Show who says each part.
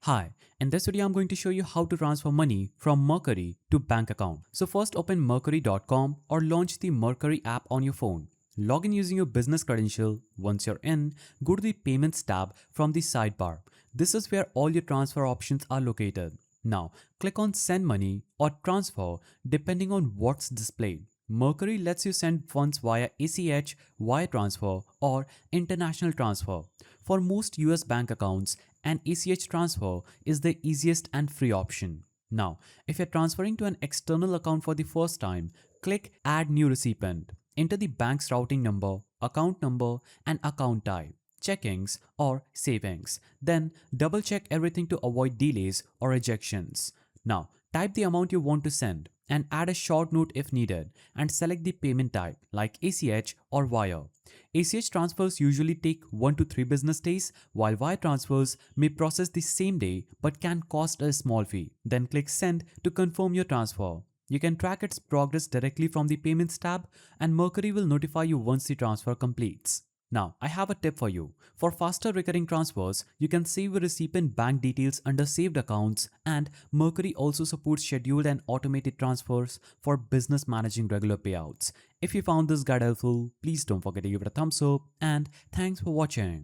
Speaker 1: Hi, in this video I'm going to show you how to transfer money from Mercury to bank account. So first open mercury.com or launch the Mercury app on your phone. Log in using your business credential. Once you're in, go to the Payments tab from the sidebar. This is where all your transfer options are located. Now, click on Send Money or Transfer depending on what's displayed. Mercury lets you send funds via ACH, wire transfer, or international transfer. For most US bank accounts, an ACH transfer is the easiest and free option. Now, if you're transferring to an external account for the first time, click Add New Recipient. Enter the bank's routing number, and account type, checkings or savings. Then double check everything to avoid delays or rejections. Now, type the amount you want to send and add a short note if needed and select the payment type like ACH or wire. ACH transfers usually take 1 to 3 business days, while wire transfers may process the same day but can cost a small fee. Then click Send to confirm your transfer. You can track its progress directly from the Payments tab, and Mercury will notify you once the transfer completes. Now, I have a tip for you. For faster recurring transfers, you can save a recipient bank details under saved accounts, and Mercury also supports scheduled and automated transfers for business managing regular payouts. If you found this guide helpful, please don't forget to give it a thumbs up, and thanks for watching.